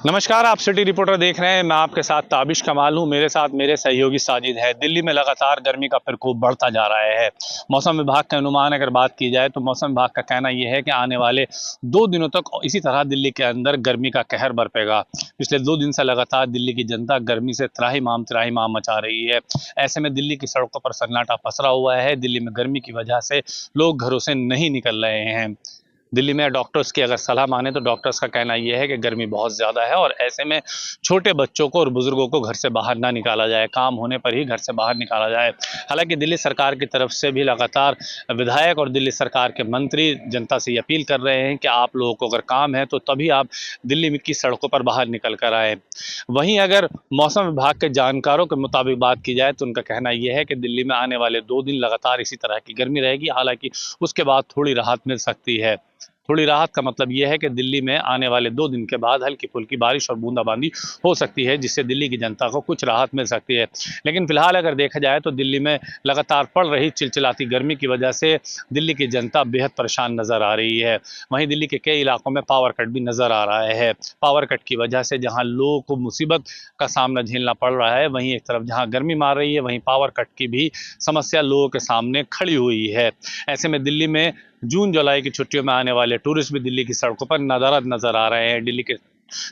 नमस्कार, आप city reporter देख रहे हैं। मैं आपके साथ ताबिश कमाल हूं। मेरे साथ मेरे सहयोगी साजिद है। दिल्ली में लगातार गर्मी का प्रकोप बढ़ता जा रहा है। मौसम विभाग के अनुमान अगर बात की जाए तो मौसम विभाग का कहना यह है कि आने वाले 2 दिनों तक इसी तरह दिल्ली के अंदर गर्मी का कहर बरपेगा। पिछले 2 दिन से लगातार दिल्ली की जनता गर्मी से त्राहिमाम मचा रही है। ऐसे में दिल्ली की सड़कों पर सन्नाटा पसरा हुआ है। दिल्ली में गर्मी की वजह से लोग घरों से नहीं निकल रहे हैं। दिल्ली में डॉक्टर्स की अगर सलाह माने तो डॉक्टर्स का कहना यह है कि गर्मी बहुत ज़्यादा है और ऐसे में छोटे बच्चों को और बुजुर्गों को घर से बाहर ना निकाला जाए, काम होने पर ही घर से बाहर निकाला जाए। हालांकि दिल्ली सरकार की तरफ से भी लगातार विधायक और दिल्ली सरकार के मंत्री जनता से अपील कर रहे हैं कि आप लोगों को अगर काम है तो तभी आप दिल्ली की सड़कों पर बाहर निकल कर आए। वहीं अगर मौसम विभाग के जानकारों के मुताबिक बात की जाए तो उनका कहना यह है कि दिल्ली में आने वाले 2 दिन लगातार इसी तरह की गर्मी रहेगी। हालांकि उसके बाद थोड़ी राहत मिल सकती है। थोड़ी राहत का मतलब यह है कि दिल्ली में आने वाले 2 दिन के बाद हल्की फुल्की बारिश और बूंदाबांदी हो सकती है, जिससे दिल्ली की जनता को कुछ राहत मिल सकती है। लेकिन फिलहाल अगर देखा जाए तो दिल्ली में लगातार पड़ रही चिलचिलाती गर्मी की वजह से दिल्ली की जनता बेहद परेशान नजर आ रही है। वहीं दिल्ली के कई इलाकों में पावर कट भी नजर आ रहा है। पावर कट की वजह से जहां लोगों को मुसीबत का सामना झेलना पड़ रहा है, वहीं एक तरफ जहां गर्मी मार रही है, वहीं पावर कट की भी समस्या लोगों के सामने खड़ी हुई है। ऐसे में दिल्ली में जून जुलाई की छुट्टियों में आने वाले टूरिस्ट भी दिल्ली की सड़कों पर नजर आ रहे हैं।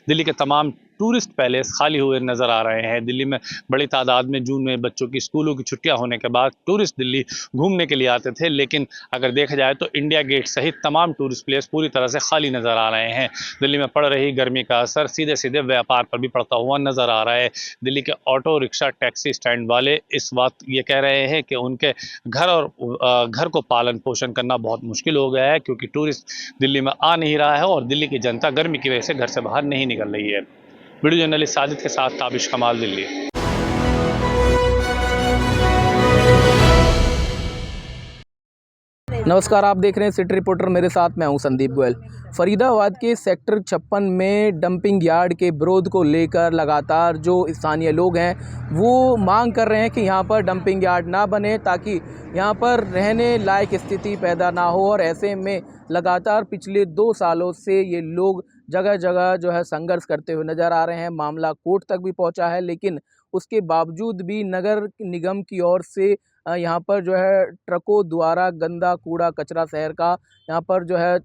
दिल्ली के तमाम टूरिस्ट पैलेस खाली हुए नजर आ रहे हैं। दिल्ली में बड़ी तादाद में जून में बच्चों की स्कूलों की छुट्टियां होने के बाद टूरिस्ट दिल्ली घूमने के लिए आते थे, लेकिन अगर देखा जाए तो इंडिया गेट सहित तमाम टूरिस्ट प्लेस पूरी तरह से खाली नजर आ रहे हैं। दिल्ली में पड़ रही गर्मी का असर सीधे सीधे व्यापार पर भी पड़ता हुआ नजर आ रहा है। दिल्ली के ऑटो रिक्शा टैक्सी स्टैंड वाले इस बात ये कह रहे हैं कि उनके घर को पालन पोषण करना बहुत मुश्किल हो गया है, क्योंकि टूरिस्ट दिल्ली में आ नहीं रहा है और दिल्ली की जनता गर्मी की वजह से घर से बाहर नहीं निकल रही है। वीडियो जर्नलिस्ट साजिद के साथ ताबिश कमाल, दिल्ली। नमस्कार, आप देख रहे हैं सिटी रिपोर्टर। मेरे साथ मैं हूं संदीप गोयल। फरीदाबाद के सेक्टर 56 में डंपिंग यार्ड के विरोध को लेकर लगातार जो स्थानीय लोग हैं वो मांग कर रहे हैं कि यहां पर डंपिंग यार्ड ना बने, ताकि यहां पर रहने लायक स्थिति पैदा ना हो। और ऐसे में लगातार पिछले 2 सालों से ये लोग जगह जगह जो है संघर्ष करते हुए नज़र आ रहे हैं। मामला कोर्ट तक भी पहुंचा है, लेकिन उसके बावजूद भी नगर निगम की ओर से यहाँ पर जो है ट्रकों द्वारा गंदा कूड़ा कचरा शहर का यहाँ पर जो है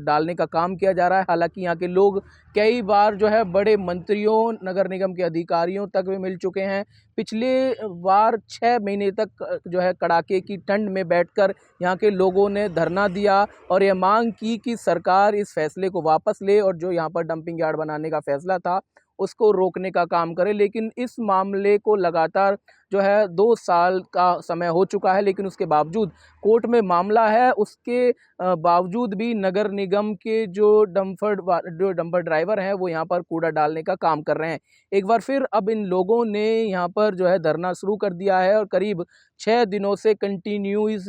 डालने का काम किया जा रहा है। हालांकि यहाँ के लोग कई बार जो है बड़े मंत्रियों, नगर निगम के अधिकारियों तक भी मिल चुके हैं। पिछले बार 6 महीने तक जो है कड़ाके की ठंड में बैठकर यहाँ के लोगों ने धरना दिया और यह मांग की कि सरकार इस फैसले को वापस ले और जो यहाँ पर डंपिंग यार्ड बनाने का फैसला था उसको रोकने का काम करे। लेकिन इस मामले को लगातार जो है 2 साल का समय हो चुका है, लेकिन उसके बावजूद कोर्ट में मामला है। उसके बावजूद भी नगर निगम के जो डंपर ड्राइवर हैं वो यहाँ पर कूड़ा डालने का काम कर रहे हैं। एक बार फिर अब इन लोगों ने यहाँ पर जो है धरना शुरू कर दिया है और करीब 6 दिनों से कंटिन्यूस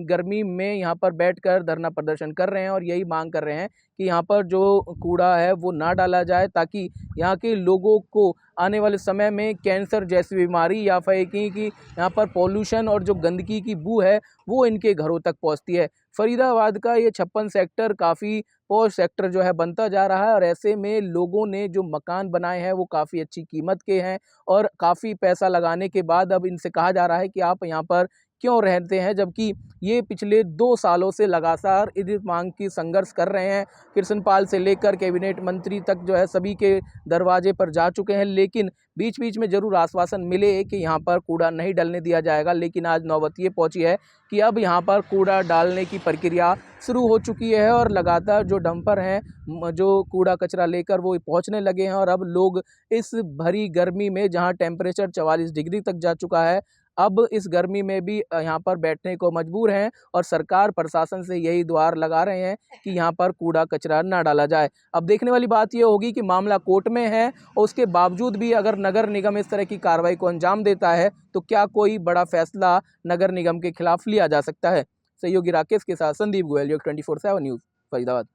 गर्मी में यहाँ पर बैठकर धरना प्रदर्शन कर रहे हैं और यही मांग कर रहे हैं कि यहाँ पर जो कूड़ा है वो ना डाला जाए, ताकि यहाँ के लोगों को आने वाले समय में कैंसर जैसी बीमारी या फिर कि यहाँ पर पॉल्यूशन और जो गंदगी की बू है वो इनके घरों तक पहुँचती है। फरीदाबाद का ये 56 सेक्टर काफ़ी पॉश सेक्टर जो है बनता जा रहा है और ऐसे में लोगों ने जो मकान बनाए हैं वो काफ़ी अच्छी कीमत के हैं और काफ़ी पैसा लगाने के बाद अब इनसे कहा जा रहा है कि आप यहाँ पर क्यों रहते हैं, जबकि ये पिछले 2 सालों से लगातार इस मांग की संघर्ष कर रहे हैं। कृष्णपाल से लेकर कैबिनेट मंत्री तक जो है सभी के दरवाजे पर जा चुके हैं, लेकिन बीच बीच में ज़रूर आश्वासन मिले कि यहाँ पर कूड़ा नहीं डलने दिया जाएगा। लेकिन आज नौबत ये पहुँची है कि अब यहाँ पर कूड़ा डालने की प्रक्रिया शुरू हो चुकी है और लगातार जो डंपर हैं जो कूड़ा कचरा लेकर वो पहुँचने लगे हैं। और अब लोग इस भरी गर्मी में, जहाँ टेम्परेचर 44 डिग्री तक जा चुका है, अब इस गर्मी में भी यहाँ पर बैठने को मजबूर हैं और सरकार प्रशासन से यही गुहार लगा रहे हैं कि यहाँ पर कूड़ा कचरा ना डाला जाए। अब देखने वाली बात ये होगी कि मामला कोर्ट में है और उसके बावजूद भी अगर नगर निगम इस तरह की कार्रवाई को अंजाम देता है तो क्या कोई बड़ा फैसला नगर निगम के खिलाफ लिया जा सकता है। सहयोगी राकेश के साथ संदीप गोयल, योग 24/7 न्यूज़, फरीदाबाद।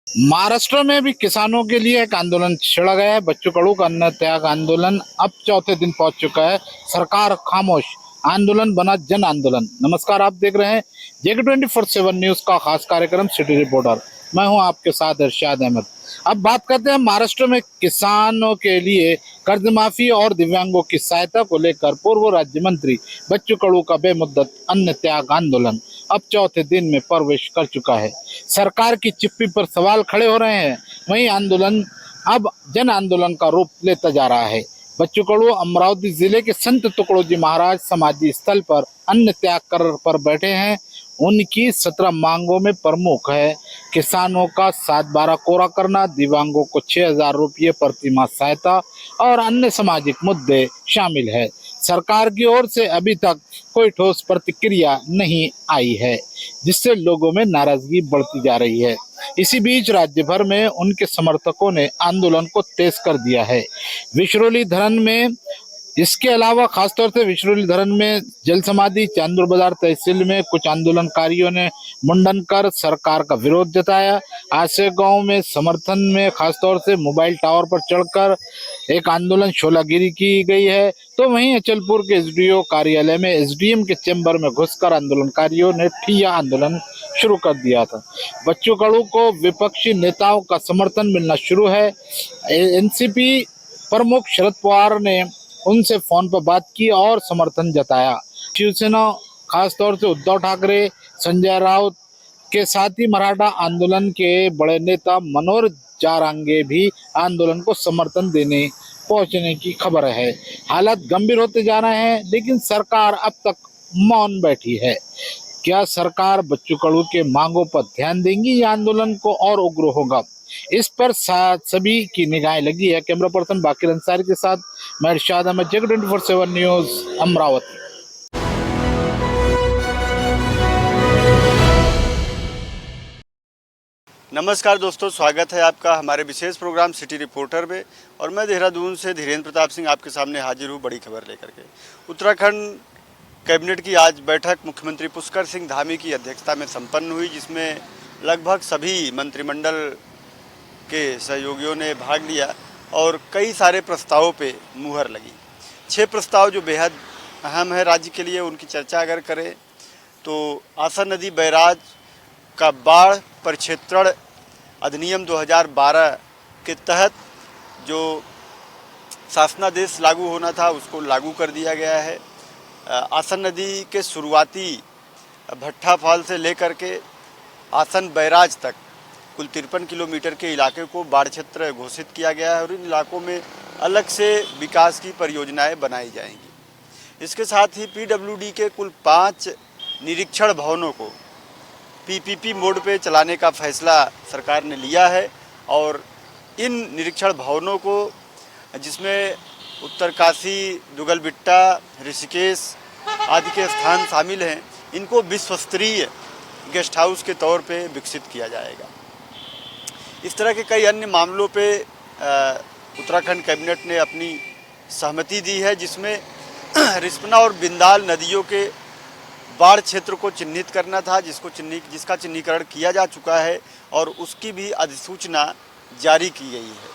महाराष्ट्र में भी किसानों के लिए एक आंदोलन छिड़ा गया है। बच्चू कडू का अन्न त्याग आंदोलन अब 4थे दिन पहुंच चुका है। सरकार खामोश, आंदोलन बना जन आंदोलन। नमस्कार, आप देख रहे हैं जेके 24/7 न्यूज का खास कार्यक्रम सिटी रिपोर्टर। मैं हूं आपके साथ इरशाद अहमद। अब बात करते हैं महाराष्ट्र में किसानों के लिए कर्ज माफी और दिव्यांगों की सहायता को लेकर पूर्व राज्य मंत्री बच्चू कडू का बेमुद्दत अन्न त्याग आंदोलन अब चौथे दिन में प्रवेश कर चुका है। सरकार की चिप्पी पर सवाल खड़े हो रहे हैं, वहीं आंदोलन अब जन आंदोलन का रूप लेता जा रहा है। बच्चू कडू अमरावती जिले के संत तुकडोजी महाराज समाधि स्थल पर अन्न त्याग पर बैठे हैं। उनकी 17 मांगों में प्रमुख है किसानों का 7/12 कोरा करना, दिव्यांगों को 6,000 रुपये प्रति माह सहायता और अन्य सामाजिक मुद्दे शामिल है। सरकार की ओर से अभी तक कोई ठोस प्रतिक्रिया नहीं आई है, जिससे लोगों में नाराजगी बढ़ती जा रही है। इसी बीच राज्य भर में उनके समर्थकों ने आंदोलन को तेज कर दिया है। विश्रोली धरन में इसके अलावा खासतौर से विश्रोली धरन में जल समाधि चांदूर बाजार तहसील में कुछ आंदोलनकारियों ने मुंडन कर सरकार का विरोध जताया। आसे गांव में समर्थन में खासतौर से मोबाइल टावर पर चढ़कर एक आंदोलन शोलागिरी की गई है, तो वहीं अचलपुर के एसडीओ कार्यालय में एसडीएम के चैम्बर में घुसकर आंदोलनकारियों ने ठिया आंदोलन शुरू कर दिया था। बच्चू कडू को विपक्षी नेताओं का समर्थन मिलना शुरू है। एनसीपी प्रमुख शरद पवार ने उनसे फोन पर बात की और समर्थन जताया। शिवसेना खासतौर से उद्धव ठाकरे, संजय राउत के साथ ही मराठा आंदोलन के बड़े नेता मनोहर जारांगे भी आंदोलन को समर्थन देने पहुंचने की खबर है। हालात गंभीर होते जा रहे हैं, लेकिन सरकार अब तक मौन बैठी है। क्या सरकार बच्चू कडू के मांगों पर ध्यान देंगी या आंदोलन को और उग्र होगा, इस पर सभी की निगाहें लगी है। कैमरा पर्सन बाकिर अंसारी के साथ मैं इरशाद अहमद, जेके 24/7 न्यूज, अमरावती। नमस्कार दोस्तों, स्वागत है आपका हमारे विशेष प्रोग्राम सिटी रिपोर्टर में। और मैं देहरादून से धीरेन्द्र प्रताप सिंह आपके सामने हाजिर हूँ बड़ी खबर लेकर के। उत्तराखंड कैबिनेट की आज बैठक मुख्यमंत्री पुष्कर सिंह धामी की अध्यक्षता में संपन्न हुई, जिसमें लगभग सभी मंत्रिमंडल के सहयोगियों ने भाग लिया और कई सारे प्रस्तावों पे मुहर लगी। 6 प्रस्ताव जो बेहद अहम है राज्य के लिए, उनकी चर्चा अगर करें तो आसन नदी बैराज का बाढ़ परिक्षेत्रण अधिनियम 2012 के तहत जो शासनादेश लागू होना था उसको लागू कर दिया गया है। आसन नदी के शुरुआती भट्ठा फॉल से लेकर के आसन बैराज तक कुल 53 किलोमीटर के इलाके को बाढ़ क्षेत्र घोषित किया गया है और इन इलाकों में अलग से विकास की परियोजनाएं बनाई जाएंगी। इसके साथ ही पीडब्ल्यूडी के कुल 5 निरीक्षण भवनों को पीपीपी मोड पे चलाने का फैसला सरकार ने लिया है और इन निरीक्षण भवनों को, जिसमें उत्तरकाशी, दुगलबिट्टा, ऋषिकेश आदि के स्थान शामिल हैं, इनको विश्वस्तरीय गेस्ट हाउस के तौर पे विकसित किया जाएगा। इस तरह के कई अन्य मामलों पे उत्तराखंड कैबिनेट ने अपनी सहमति दी है, जिसमें रिस्पना और बिंदाल नदियों के बाढ़ क्षेत्र को चिन्हित करना था, जिसका चिन्हीकरण किया जा चुका है और उसकी भी अधिसूचना जारी की गई है।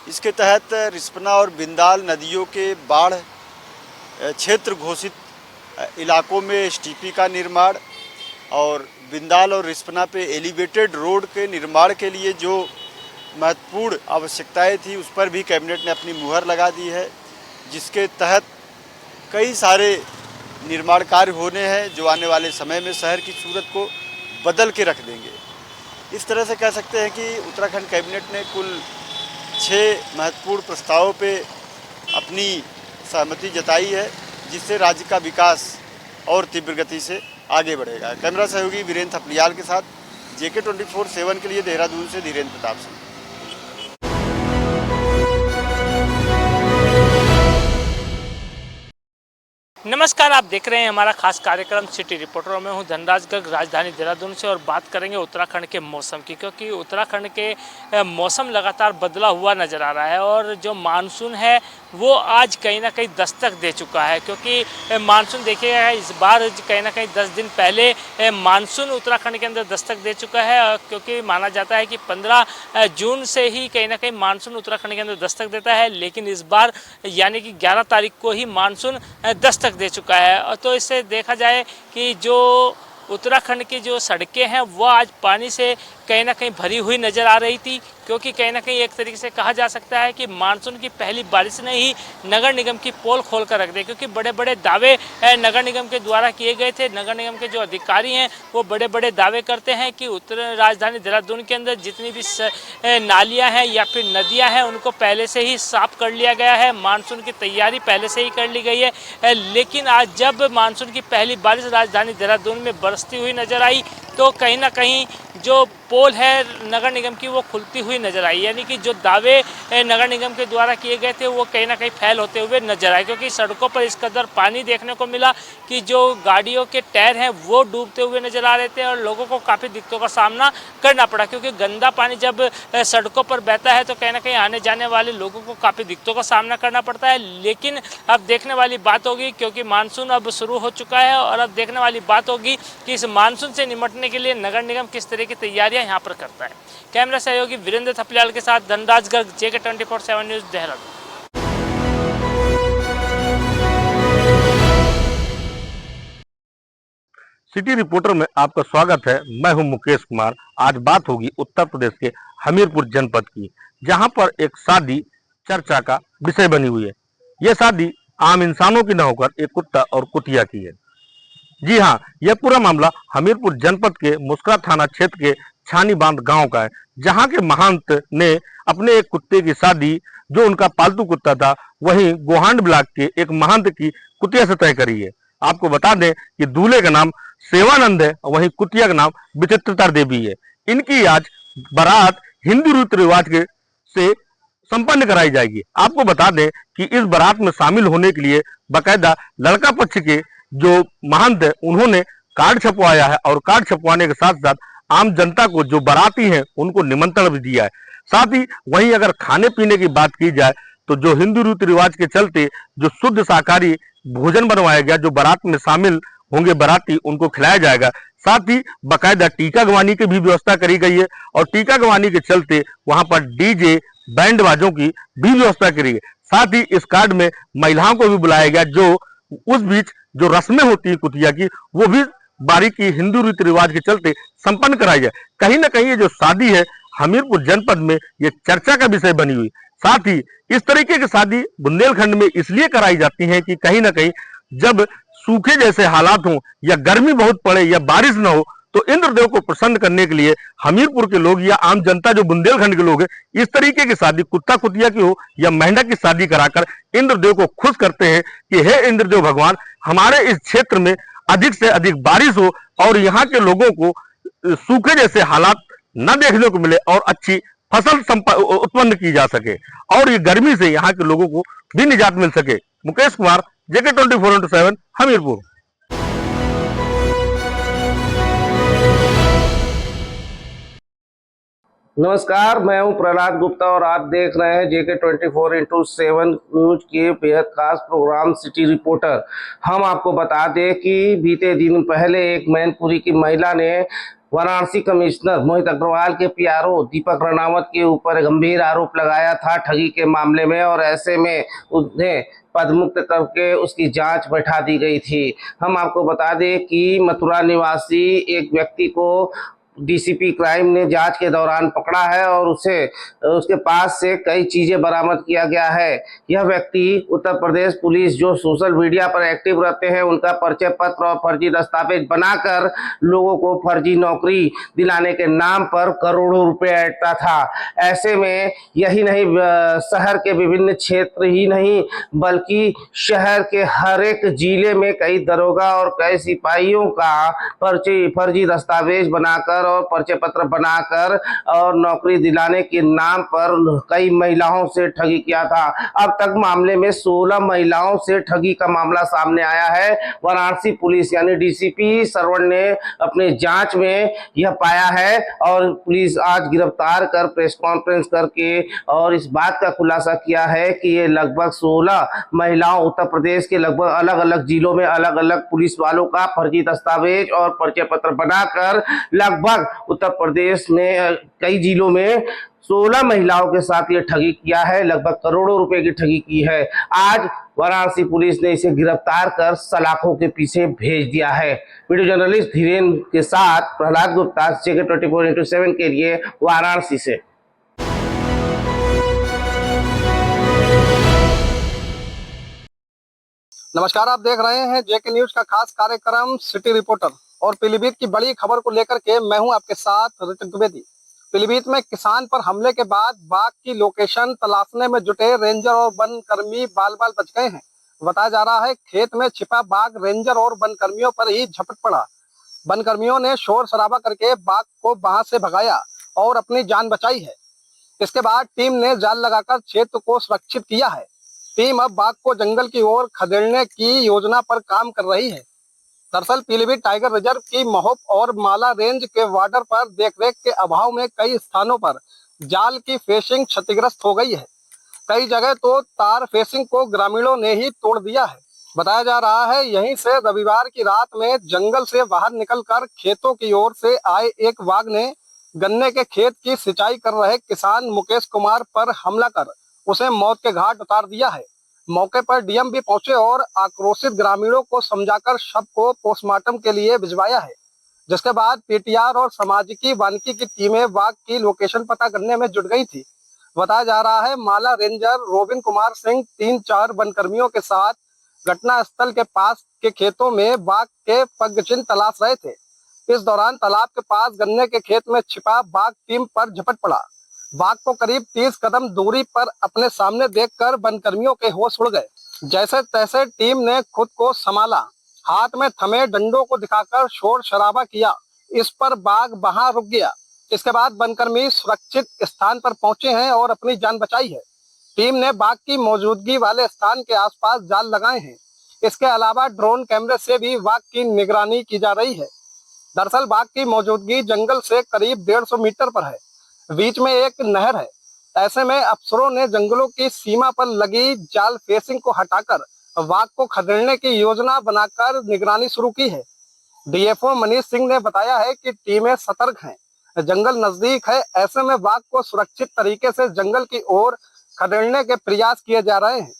इसके तहत रिस्पना और बिंदाल नदियों के बाढ़ क्षेत्र घोषित इलाकों में एसटीपी का निर्माण और बिंदाल और रिस्पना पे एलिवेटेड रोड के निर्माण के लिए जो महत्वपूर्ण आवश्यकताएं थी उस पर भी कैबिनेट ने अपनी मुहर लगा दी है, जिसके तहत कई सारे निर्माण कार्य होने हैं जो आने वाले समय में शहर की सूरत को बदल के रख देंगे। इस तरह से कह सकते हैं कि उत्तराखंड कैबिनेट ने कुल 6 महत्वपूर्ण प्रस्तावों पे अपनी सहमति जताई है, जिससे राज्य का विकास और तीव्र गति से आगे बढ़ेगा। कैमरा सहयोगी वीरेंद्र थपलियाल के साथ जेके 24/7 के लिए देहरादून से धीरेन्द्र प्रताप सिंह। नमस्कार, आप देख रहे हैं हमारा खास कार्यक्रम सिटी रिपोर्टर। में हूं धनराज गर्ग, राजधानी देहरादून से, और बात करेंगे उत्तराखंड के मौसम की, क्योंकि उत्तराखंड के मौसम लगातार बदला हुआ नज़र आ रहा है और जो मानसून है वो आज कहीं ना कहीं दस्तक दे चुका है। क्योंकि मानसून देखिएगा इस बार कहीं ना कहीं 10 दिन पहले मानसून उत्तराखंड के अंदर दस्तक दे चुका है, क्योंकि माना जाता है कि 15 जून से ही कहीं ना कहीं मानसून उत्तराखंड के अंदर दस्तक देता है, लेकिन इस बार यानी कि 11 तारीख को ही मानसून दस्तक दस्तक दे चुका है। और तो इससे देखा जाए कि जो उत्तराखंड की जो सड़कें हैं वो आज पानी से कहीं ना कहीं भरी हुई नज़र आ रही थी, क्योंकि कहीं ना कहीं एक तरीके से कहा जा सकता है कि मानसून की पहली बारिश ने ही नगर निगम की पोल खोल कर रख दी, क्योंकि बड़े बड़े दावे नगर निगम के द्वारा किए गए थे। नगर निगम के जो अधिकारी हैं वो बड़े बड़े दावे करते हैं कि उत्तर राजधानी देहरादून के अंदर जितनी भी नालियाँ हैं या फिर नदियाँ हैं उनको पहले से ही साफ कर लिया गया है, मानसून की तैयारी पहले से ही कर ली गई है। लेकिन आज जब मानसून की पहली बारिश राजधानी देहरादून में बरसती हुई नजर आई तो कहीं ना कहीं जो पोल है नगर निगम की वो खुलती हुई नजर आई, यानी कि जो दावे नगर निगम के द्वारा किए गए थे वो कहीं ना कहीं फैल होते हुए नजर आए, क्योंकि सड़कों पर इस कदर पानी देखने को मिला कि जो गाड़ियों के टायर हैं वो डूबते हुए नजर आ रहे थे और लोगों को काफ़ी दिक्कतों का सामना करना पड़ा, क्योंकि गंदा पानी जब सड़कों पर बहता है तो कहीं ना कहीं आने जाने वाले लोगों को काफ़ी दिक्कतों का सामना करना पड़ता है। लेकिन अब देखने वाली बात होगी, क्योंकि मानसून अब शुरू हो चुका है, और अब देखने वाली बात होगी कि इस मानसून से निपटने के लिए नगर निगम किस तरह की तैयारियां यहाँ पर करता है। कैमरा सहयोगी वीरेंद्र थपलियाल के साथ Dhanraj Garg, JK24/7 news, Dehradun. City reporter में आपका स्वागत है। मैं हूं मुकेश कुमार। आज बात होगी उत्तर प्रदेश के हमीरपुर जनपद की, जहां पर एक शादी चर्चा का विषय बनी हुई है। यह शादी आम इंसानों की न होकर एक कुत्ता और कुतिया की है। जी हां, यह पूरा मामला हमीरपुर जनपद के मुस्करा थाना क्षेत्र के छानी बांध गांव का है, जहां के महंत ने अपने एक कुत्ते की शादी, जो उनका पालतू कुत्ता था, वहीं गोहांड ब्लॉक के एक महंत की कुतिया से तय करी है। आपको बता दें कि दूल्हे का नाम सेवानंद है, वहीं कुतिया का नाम विचित्रता देवी है। इनकी आज बारात हिंदू रीति रिवाज के से संपन्न कराई जाएगी। आपको बता दें कि इस बारात में शामिल होने के लिए बाकायदा लड़का पक्ष के जो महंत है उन्होंने कार्ड छपवाया है, और कार्ड छपवाने के साथ साथ आम जनता को जो बाराती हैं उनको निमंत्रण भी दिया है। साथ ही वहीं अगर खाने पीने की बात की जाए तो जो हिंदू रीति रिवाज के चलते जो शुद्ध शाकाहारी भोजन बनवाया गया, जो बारात में शामिल होंगे बाराती उनको खिलाया जाएगा। साथ ही बाकायदा टीका गवानी की भी व्यवस्था करी गई है, और टीका गवानी के चलते वहां पर डीजे बैंड बाजों की भी व्यवस्था करी है। साथ ही इस कार्ड में महिलाओं को भी बुलाया गया, जो उस बीच जो रस्में होती है कुतिया की वो भी बारीकी हिंदू रीति रिवाज के चलते संपन्न कराई जाए। कहीं ना कहीं ये जो शादी है हमीरपुर जनपद में ये चर्चा का विषय बनी हुई। साथ ही इस तरीके की शादी बुंदेलखंड में इसलिए कराई जाती है कि कहीं ना कहीं जब सूखे जैसे हालात हो या गर्मी बहुत पड़े या बारिश न हो तो इंद्रदेव को प्रसन्न करने के लिए हमीरपुर के लोग या आम जनता जो बुंदेलखंड के लोग हैं इस तरीके की शादी कुत्ता कुतिया की हो या मेंढक की शादी कराकर इंद्रदेव को खुश करते हैं कि हे इंद्रदेव भगवान, हमारे इस क्षेत्र में अधिक से अधिक बारिश हो और यहाँ के लोगों को सूखे जैसे हालात न देखने को मिले और अच्छी फसल उत्पन्न की जा सके और ये गर्मी से यहाँ के लोगों को भी निजात मिल सके। मुकेश कुमार, JK24/7 हमीरपुर। नमस्कार, मैं हूं प्रहलाद गुप्ता और आप देख रहे हैं JK24/7 न्यूज के बेहद खास प्रोग्राम सिटी रिपोर्टर। हम आपको बता दें कि बीते दिन पहले एक मैनपुरी की महिला ने वाराणसी कमिश्नर मोहित अग्रवाल के PRO दीपक रनावत के ऊपर गंभीर आरोप लगाया था ठगी के मामले में, और ऐसे में उन्हें पदमुक्त करके उसकी जांच बैठा दी गई थी। हम आपको बता दें कि मथुरा निवासी एक व्यक्ति को DCP क्राइम ने जांच के दौरान पकड़ा है और उसके पास से कई चीजें बरामद किया गया है। यह व्यक्ति उत्तर प्रदेश पुलिस जो सोशल मीडिया पर एक्टिव रहते हैं उनका परिचय पत्र और फर्जी दस्तावेज बनाकर लोगों को फर्जी नौकरी दिलाने के नाम पर करोड़ों रुपए ऐंठता था। ऐसे में यही नहीं, शहर के विभिन्न क्षेत्र ही नहीं बल्कि शहर के हर एक जिले में कई दरोगा और कई सिपाहियों का फर्जी दस्तावेज बनाकर और परिचय पत्र बनाकर और नौकरी दिलाने के नाम पर कई महिलाओं से ठगी किया था। अब तक मामले में 16 महिलाओं से ठगी का मामला सामने आया है। वाराणसी पुलिस यानी DCP सरवण ने अपने जांच में यह पाया है और पुलिस आज गिरफ्तार कर प्रेस कॉन्फ्रेंस करके और इस बात का खुलासा किया है कि ये लगभग 16 महिलाओं उत्तर प्रदेश के लगभग अलग अलग जिलों में अलग अलग पुलिस वालों का फर्जी दस्तावेज और परिचय पत्र बनाकर लगभग उत्तर प्रदेश में कई जिलों में 16 महिलाओं के साथ ये ठगी किया है, लगभग करोड़ों रुपए की ठगी की है। आज वाराणसी पुलिस ने इसे गिरफ्तार कर सलाखों के पीछे भेज दिया है। वीडियो जर्नलिस्ट धीरेन्द्र के साथ प्रहलाद गुप्ता, JK 24x7 के लिए वाराणसी से। नमस्कार, आप देख रहे हैं JK न्यूज का खास कार्यक्रम सिटी रिपोर्टर और पीलीभीत की बड़ी खबर को लेकर के मैं हूं आपके साथ ऋतिक द्विवेदी। पीलीभीत में किसान पर हमले के बाद बाघ की लोकेशन तलाशने में जुटे रेंजर और वन कर्मी बाल बाल बच गए हैं। बताया जा रहा है खेत में छिपा बाघ रेंजर और वन कर्मियों पर ही झपट पड़ा। वन कर्मियों ने शोर शराबा करके बाघ को वहां से भगाया और अपनी जान बचाई है। इसके बाद टीम ने जाल लगाकर क्षेत्र को सुरक्षित किया है। टीम अब बाघ को जंगल की ओर खदेड़ने की योजना पर काम कर रही है। दरअसल पीलीभीत टाइगर रिजर्व की महोप और माला रेंज के बॉर्डर पर देखरेख के अभाव में कई स्थानों पर जाल की फेसिंग क्षतिग्रस्त हो गई है। कई जगह तो तार फेसिंग को ग्रामीणों ने ही तोड़ दिया है। बताया जा रहा है यहीं से रविवार की रात में जंगल से बाहर निकलकर खेतों की ओर से आए एक बाघ ने गन्ने के खेत की सिंचाई कर रहे किसान मुकेश कुमार पर हमला कर उसे मौत के घाट उतार दिया है। मौके पर डीएम भी पहुंचे और आक्रोशित ग्रामीणों को समझाकर शव को पोस्टमार्टम के लिए भिजवाया है, जिसके बाद पीटीआर और सामाजिकी वानिकी की टीमें बाघ की लोकेशन पता करने में जुट गई थी। बताया जा रहा है माला रेंजर रोबिन कुमार सिंह 3-4 वनकर्मियों के साथ घटना स्थल के पास के खेतों में बाघ के पगचिन्ह तलाश रहे थे। इस दौरान तालाब के पास गन्ने के खेत में छिपा बाघ टीम पर झपट पड़ा। बाघ को करीब 30 कदम दूरी पर अपने सामने देखकर वनकर्मियों के होश उड़ गए। जैसे तैसे टीम ने खुद को संभाला, हाथ में थमे डंडों को दिखाकर शोर शराबा किया। इस पर बाघ वहां रुक गया। इसके बाद वनकर्मी सुरक्षित स्थान पर पहुंचे हैं और अपनी जान बचाई है। टीम ने बाघ की मौजूदगी वाले स्थान के आसपास जाल लगाए हैं। इसके अलावा ड्रोन कैमरे से भी बाघ की निगरानी की जा रही है। दरअसल बाघ की मौजूदगी जंगल से करीब 150 मीटर पर है। बीच में एक नहर है। ऐसे में अफसरों ने जंगलों की सीमा पर लगी जाल फेसिंग को हटाकर बाघ को खदेड़ने की योजना बनाकर निगरानी शुरू की है। डीएफओ मनीष सिंह ने बताया है कि टीमें सतर्क हैं, जंगल नजदीक है। ऐसे में बाघ को सुरक्षित तरीके से जंगल की ओर खदेड़ने के प्रयास किए जा रहे हैं।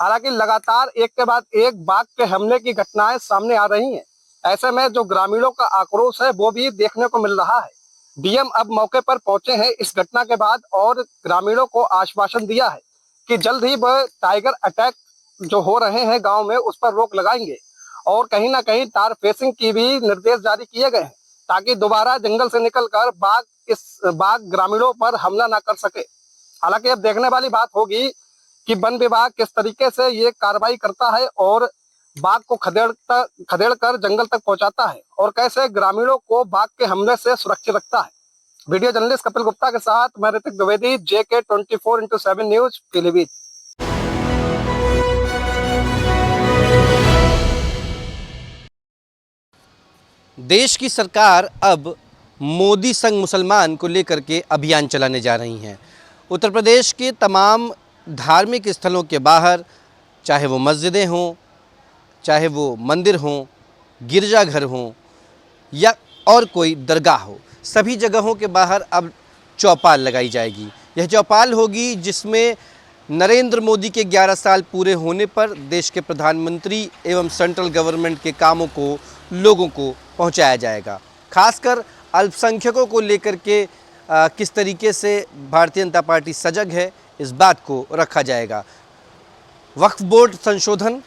हालांकि लगातार एक के बाद एक बाघ के हमले की घटनाएं सामने आ रही हैं। ऐसे में जो ग्रामीणों का आक्रोश है वो भी देखने को मिल रहा है। डीएम अब मौके पर पहुंचे हैं इस घटना के बाद और ग्रामीणों को आश्वासन दिया है कि जल्द ही वह टाइगर अटैक जो हो रहे हैं गांव में उस पर रोक लगाएंगे और कहीं ना कहीं तार फेसिंग की भी निर्देश जारी किए गए हैं ताकि दोबारा जंगल से निकलकर बाघ ग्रामीणों पर हमला ना कर सके। हालांकि अब देखने वाली बात होगी कि वन विभाग किस तरीके से ये कार्रवाई करता है और बाघ को खदेड़ कर जंगल तक पहुंचाता है और कैसे ग्रामीणों को बाघ के हमले से सुरक्षित रखता है। वीडियो जर्नलिस्ट कपिल गुप्ता के साथ मैं Hrithik Dwivedi, JK 24x7 news Pilibhit. देश की सरकार अब मोदी संग मुसलमान को लेकर के अभियान चलाने जा रही हैं। उत्तर प्रदेश के तमाम धार्मिक स्थलों के बाहर, चाहे वो मस्जिदें हों, चाहे वो मंदिर हों, गिरजाघर हों या और कोई दरगाह हो, सभी जगहों के बाहर अब चौपाल लगाई जाएगी। यह चौपाल होगी जिसमें नरेंद्र मोदी के 11 साल पूरे होने पर देश के प्रधानमंत्री एवं सेंट्रल गवर्नमेंट के कामों को लोगों को पहुंचाया जाएगा। खासकर अल्पसंख्यकों को लेकर के किस तरीके से भारतीय जनता पार्टी सजग है, इस बात को रखा जाएगा। वक्फ बोर्ड संशोधन,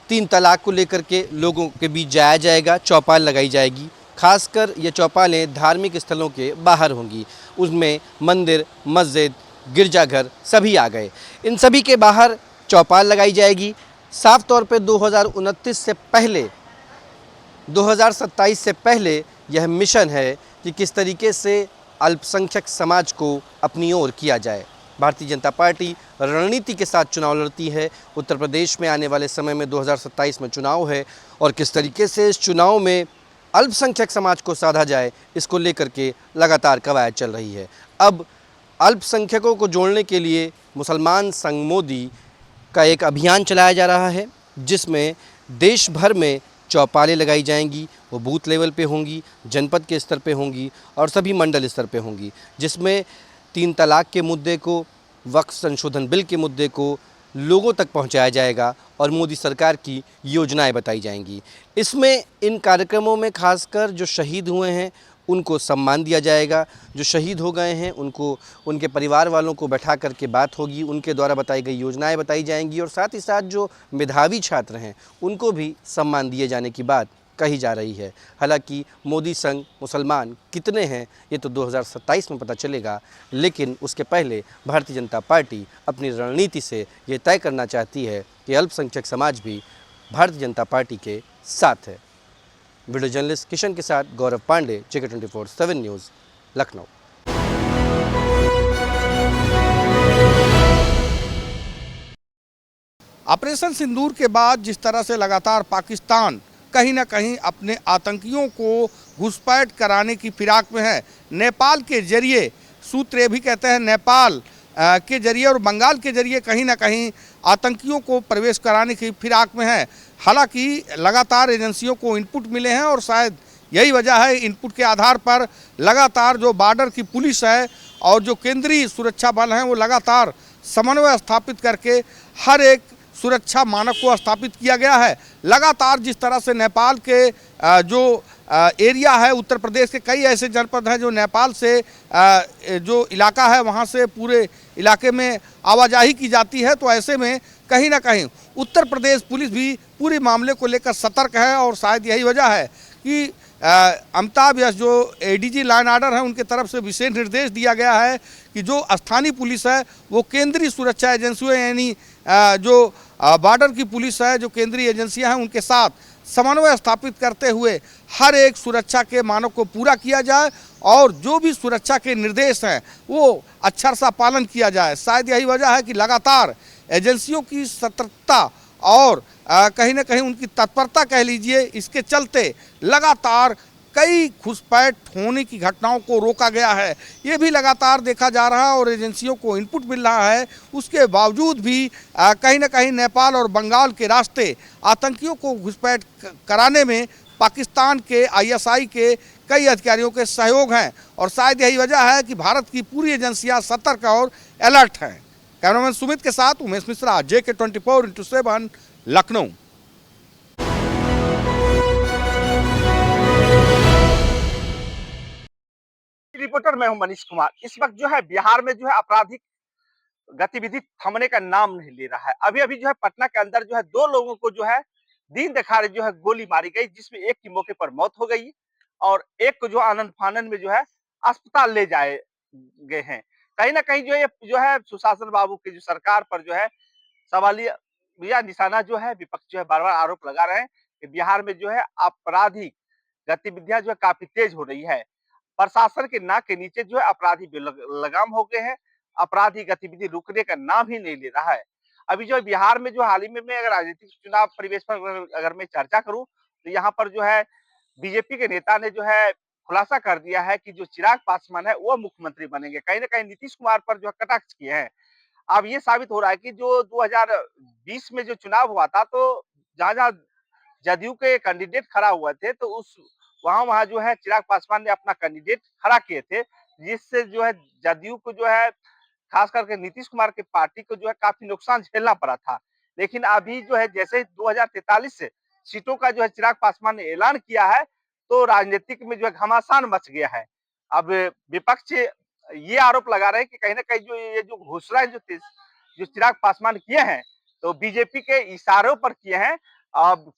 3 तलाक को लेकर के लोगों के बीच जाया जाएगा, चौपाल लगाई जाएगी। खासकर ये चौपालें धार्मिक स्थलों के बाहर होंगी, उसमें मंदिर, मस्जिद, गिरजाघर सभी आ गए। इन सभी के बाहर चौपाल लगाई जाएगी। साफ तौर पे 2029 से पहले, 2027 से पहले यह मिशन है कि किस तरीके से अल्पसंख्यक समाज को अपनी ओर किया जाए। भारतीय जनता पार्टी रणनीति के साथ चुनाव लड़ती है। उत्तर प्रदेश में आने वाले समय में 2027 में चुनाव है और किस तरीके से इस चुनाव में अल्पसंख्यक समाज को साधा जाए, इसको लेकर के लगातार कवायद चल रही है। अब अल्पसंख्यकों को जोड़ने के लिए मुसलमान संग मोदी का एक अभियान चलाया जा रहा है, जिसमें देश भर में चौपालें लगाई जाएंगी। वो बूथ लेवल पे होंगी, जनपद के स्तर पे होंगी और सभी मंडल स्तर पे होंगी, जिसमें 3 तलाक के मुद्दे को, वक्फ संशोधन बिल के मुद्दे को, लोगों तक पहुंचाया जाएगा और मोदी सरकार की योजनाएं बताई जाएंगी। इसमें इन कार्यक्रमों में खासकर जो शहीद हुए हैं उनको सम्मान दिया जाएगा, जो शहीद हो गए हैं उनको, उनके परिवार वालों को बैठा करके बात होगी, उनके द्वारा बताई गई योजनाएं बताई जाएंगी और साथ ही साथ जो मेधावी छात्र हैं उनको भी सम्मान दिए जाने की बात कही जा रही है। हालांकि मोदी संग मुसलमान कितने हैं ये तो 2027 में पता चलेगा, लेकिन उसके पहले भारतीय जनता पार्टी अपनी रणनीति से ये तय करना चाहती है कि अल्पसंख्यक समाज भी भारतीय जनता पार्टी के साथ है। वीडियो जर्नलिस्ट किशन के साथ Gaurav Pandey, JK24/7 news, Lucknow. Operation Sindoor के बाद जिस तरह से लगातार पाकिस्तान कहीं ना कहीं अपने आतंकियों को घुसपैठ कराने की फिराक में है, नेपाल के जरिए, सूत्र ये भी कहते हैं नेपाल के जरिए और बंगाल के जरिए कहीं ना कहीं आतंकियों को प्रवेश कराने की फिराक में है। हालांकि लगातार एजेंसियों को इनपुट मिले हैं और शायद यही वजह है, इनपुट के आधार पर लगातार जो बॉर्डर की पुलिस है और जो केंद्रीय सुरक्षा बल हैं वो लगातार समन्वय स्थापित करके हर एक सुरक्षा मानक को स्थापित किया गया है। लगातार जिस तरह से नेपाल के जो एरिया है, उत्तर प्रदेश के कई ऐसे जनपद हैं जो नेपाल से जो इलाका है वहाँ से पूरे इलाके में आवाजाही की जाती है, तो ऐसे में कहीं ना कहीं उत्तर प्रदेश पुलिस भी पूरे मामले को लेकर सतर्क है और शायद यही वजह है कि अमिताभ यश जो ADG लाइन ऑर्डर है उनके तरफ से विशेष निर्देश दिया गया है कि जो स्थानीय पुलिस है वो केंद्रीय सुरक्षा एजेंसियों यानी जो बॉर्डर की पुलिस है, जो केंद्रीय एजेंसियां हैं उनके साथ समन्वय स्थापित करते हुए हर एक सुरक्षा के मानक को पूरा किया जाए और जो भी सुरक्षा के निर्देश हैं वो अक्षर सा पालन किया जाए। शायद यही वजह है कि लगातार एजेंसियों की सतर्कता और कहीं ना कहीं उनकी तत्परता कह लीजिए, इसके चलते लगातार कई घुसपैठ होने की घटनाओं को रोका गया है। ये भी लगातार देखा जा रहा है और एजेंसियों को इनपुट मिल रहा है। उसके बावजूद भी कहीं ना कहीं नेपाल और बंगाल के रास्ते आतंकियों को घुसपैठ कराने में पाकिस्तान के ISI के कई अधिकारियों के सहयोग हैं और शायद यही वजह है कि भारत की पूरी एजेंसियां सतर्क और अलर्ट हैं। कैमरामैन सुमित के साथ उमेश मिश्रा, JK24/7 लखनऊ। रिपोर्टर मैं हूं मनीष कुमार। इस वक्त जो है बिहार में जो है आपराधिक गतिविधि थमने का नाम नहीं ले रहा है। अभी अभी जो है पटना के अंदर जो है 2 लोगों को जो है दिन दहाड़े जो है गोली मारी गई, जिसमें एक की मौके पर मौत हो गई और एक को जो आनंद फानन में जो है अस्पताल ले जाए गए हैं। कहीं ना कहीं जो है सुशासन बाबू की जो सरकार पर जो है सवालिया निशाना जो है विपक्ष जो है बार बार आरोप लगा रहे हैं कि बिहार में जो है आपराधिक गतिविधियां जो है काफी तेज हो रही है। प्रशासन के नाक के नीचे जो है अपराधी लगाम हो गए हैं। अपराधी गतिविधि रुकने का नाम ही नहीं ले रहा है। अभी जो बिहार में जो हाल ही में अगर राजनीतिक चुनाव परिवेश पर अगर मैं चर्चा करूं तो यहाँ पर जो है बीजेपी के नेता ने जो है खुलासा कर दिया है कि जो चिराग पासवान है वो मुख्यमंत्री बनेंगे। कहीं ना कहीं नीतीश कुमार पर जो है कटाक्ष किए हैं। अब ये साबित हो रहा है कि जो 2020 में जो चुनाव हुआ था तो जहां जदयू के कैंडिडेट खड़ा हुए थे तो उस वहां जो है चिराग पासवान ने अपना कैंडिडेट खड़ा किए थे, जिससे जो है जदयू को जो है खास करके नीतीश कुमार की पार्टी को जो है काफी नुकसान झेलना पड़ा था। लेकिन अभी जो है जैसे 2043 से सीटों का जो है चिराग पासवान ने ऐलान किया है तो राजनीतिक में जो है घमासान मच गया है। अब विपक्ष ये आरोप लगा रहे हैं कि कहीं ना कहीं जो ये जो घोषणा जो चिराग पासवान किए हैं तो बीजेपी के इशारों पर किए हैं। अब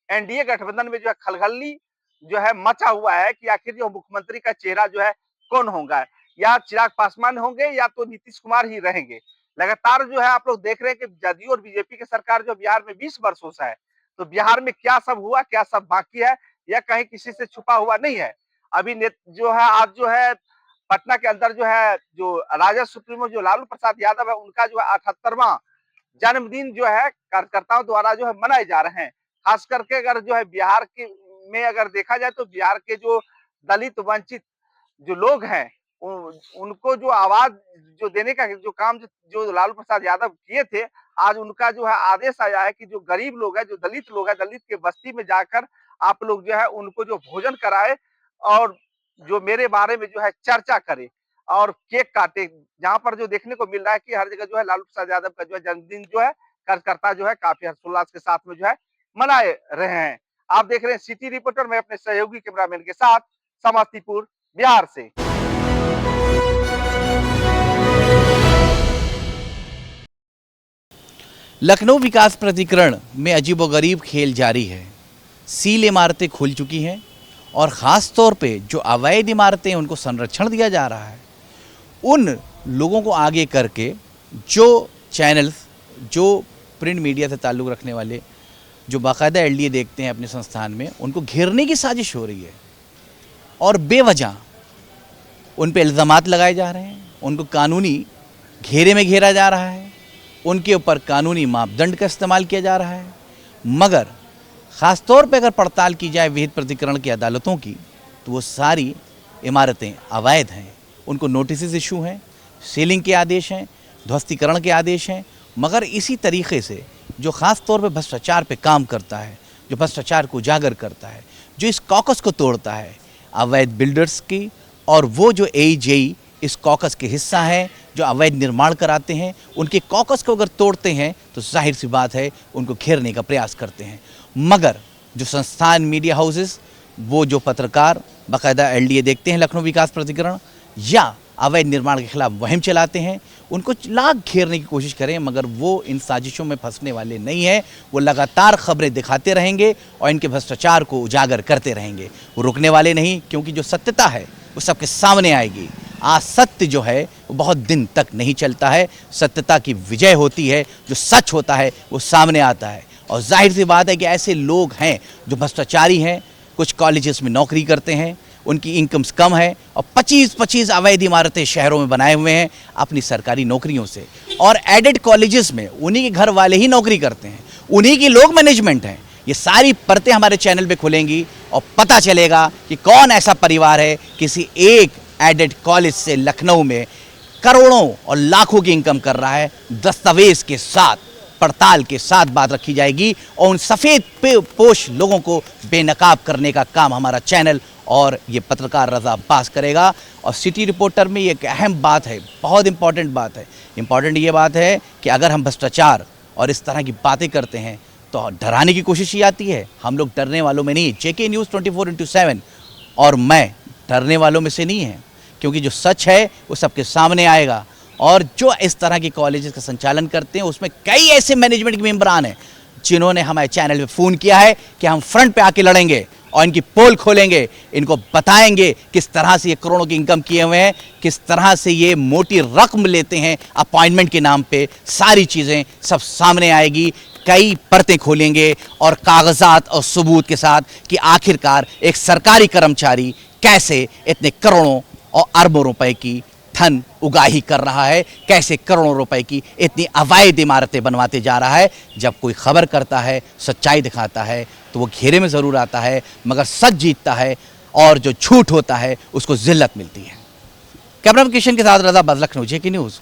NDA गठबंधन में जो है खलबली जो है मचा हुआ है कि आखिर जो मुख्यमंत्री का चेहरा जो है कौन होगा, या चिराग पासवान होंगे या तो नीतीश कुमार ही रहेंगे। लगातार जो है आप लोग देख रहे हैं कि जदयू और बीजेपी की सरकार जो बिहार में 20 वर्षों से है, तो बिहार में क्या सब हुआ, क्या सब बाकी है, या कहीं किसी से छुपा हुआ नहीं है। अभी जो है आज जो है पटना के अंदर जो है जो राजद सुप्रीमो जो लालू प्रसाद यादव है उनका जो है 78वां जन्मदिन जो है कार्यकर्ताओं द्वारा जो है मनाए जा रहे हैं। खास करके अगर जो है बिहार के में अगर देखा जाए तो बिहार के जो दलित वंचित जो लोग हैं उनको जो आवाज जो देने का जो काम जो लालू प्रसाद यादव किए थे, आज उनका जो है आदेश आया है कि जो गरीब लोग है, जो दलित लोग है, दलित के बस्ती में जाकर आप लोग जो है उनको जो भोजन कराए और जो मेरे बारे में जो है चर्चा करे और केक काटे। जहां पर जो देखने को मिल रहा है कि हर जगह जो है लालू प्रसाद यादव का जो है जन्मदिन जो है कार्यकर्ता जो है काफी हर्षोल्लास के साथ में जो है मनाए रहे हैं। आप देख रहे हैं सिटी रिपोर्टर में अपने सहयोगी कैमरामैन के साथ समस्तीपुर बिहार से। लखनऊ विकास प्राधिकरण में अजीबोगरीब खेल जारी है। सील इमारतें खुल चुकी हैं और ख़ास तौर पे जो अवैध इमारतें हैं उनको संरक्षण दिया जा रहा है। उन लोगों को आगे करके जो चैनल्स, जो प्रिंट मीडिया से ताल्लुक़ रखने वाले, जो बाकायदा एलडीए देखते हैं अपने संस्थान में, उनको घेरने की साजिश हो रही है और बेवजह उन पे इल्ज़ामात लगाए जा रहे हैं। उनको कानूनी घेरे में घेरा जा रहा है, उनके ऊपर कानूनी मापदंड का इस्तेमाल किया जा रहा है। मगर ख़ास तौर पे अगर पड़ताल की जाए विहित प्राधिकरण की अदालतों की, तो वो सारी इमारतें अवैध हैं। उनको नोटिस इशू हैं, सीलिंग के आदेश हैं, ध्वस्तीकरण के आदेश हैं। मगर इसी तरीके से जो ख़ास तौर पे भ्रष्टाचार पे काम करता है, जो भ्रष्टाचार को उजागर करता है, जो इस कॉकस को तोड़ता है, अवैध बिल्डर्स की, और वो जो एजेई इस कॉकस के हिस्सा हैं, जो अवैध निर्माण कराते हैं, उनके कॉकस को अगर तोड़ते हैं तो जाहिर सी बात है उनको घेरने का प्रयास करते हैं। मगर जो संस्थान, मीडिया हाउसेस, वो जो पत्रकार बाकायदा एलडीए देखते हैं लखनऊ विकास प्राधिकरण, या अवैध निर्माण के खिलाफ मुहिम चलाते हैं, उनको लाख घेरने की कोशिश करें, मगर वो इन साजिशों में फंसने वाले नहीं हैं। वो लगातार खबरें दिखाते रहेंगे और इनके भ्रष्टाचार को उजागर करते रहेंगे। वो रुकने वाले नहीं, क्योंकि जो सत्यता है वो सबके सामने आएगी। आज सत्य जो है वो बहुत दिन तक नहीं चलता है, सत्यता की विजय होती है, जो सच होता है वो सामने आता है। और जाहिर सी बात है कि ऐसे लोग हैं जो भ्रष्टाचारी हैं, कुछ कॉलेजेस में नौकरी करते हैं, उनकी इनकम्स कम है और 25-25 अवैध इमारतें शहरों में बनाए हुए हैं अपनी सरकारी नौकरियों से, और एडेड कॉलेजेस में उन्हीं के घर वाले ही नौकरी करते हैं, उन्हीं की लोग मैनेजमेंट हैं। ये सारी परतें हमारे चैनल पे खुलेंगी और पता चलेगा कि कौन ऐसा परिवार है किसी एक एडेड कॉलेज से लखनऊ में करोड़ों और लाखों की इनकम कर रहा है। दस्तावेज के साथ, पड़ताल के साथ बात रखी जाएगी और उन सफ़ेद पोश लोगों को बेनकाब करने का काम हमारा चैनल और ये पत्रकार रज़ा अब्बास करेगा। और सिटी रिपोर्टर में ये एक अहम बात है, बहुत इंपॉर्टेंट बात है। इंपॉर्टेंट ये बात है कि अगर हम भ्रष्टाचार और इस तरह की बातें करते हैं तो डराने की कोशिश ही आती है। हम लोग डरने वालों में नहीं, जेके न्यूज़ 24/7 और मैं डरने वालों में से नहीं है, क्योंकि जो सच है वो सबके सामने आएगा। और जो इस तरह के कॉलेजेस का संचालन करते हैं उसमें कई ऐसे मैनेजमेंट के मेंबरान हैं जिन्होंने हमारे चैनल पे फ़ोन किया है कि हम फ्रंट पे आके लड़ेंगे और इनकी पोल खोलेंगे, इनको बताएंगे किस तरह से ये करोड़ों की इनकम किए हुए हैं, किस तरह से ये मोटी रकम लेते हैं अपॉइंटमेंट के नाम पे। सारी चीज़ें सब सामने आएगी, कई परतें खोलेंगे और कागजात और सबूत के साथ कि आखिरकार एक सरकारी कर्मचारी कैसे इतने करोड़ों और अरबों रुपए की धन उगाही कर रहा है, कैसे करोड़ों रुपए की इतनी अवैध इमारतें बनवाते जा रहा है। जब कोई खबर करता है, सच्चाई दिखाता है, तो वो घेरे में ज़रूर आता है, मगर सच जीतता है और जो झूठ होता है उसको जिल्लत मिलती है। कैमरा किशन के साथ रज़ा अब्बास, लखनऊ, जेके न्यूज़।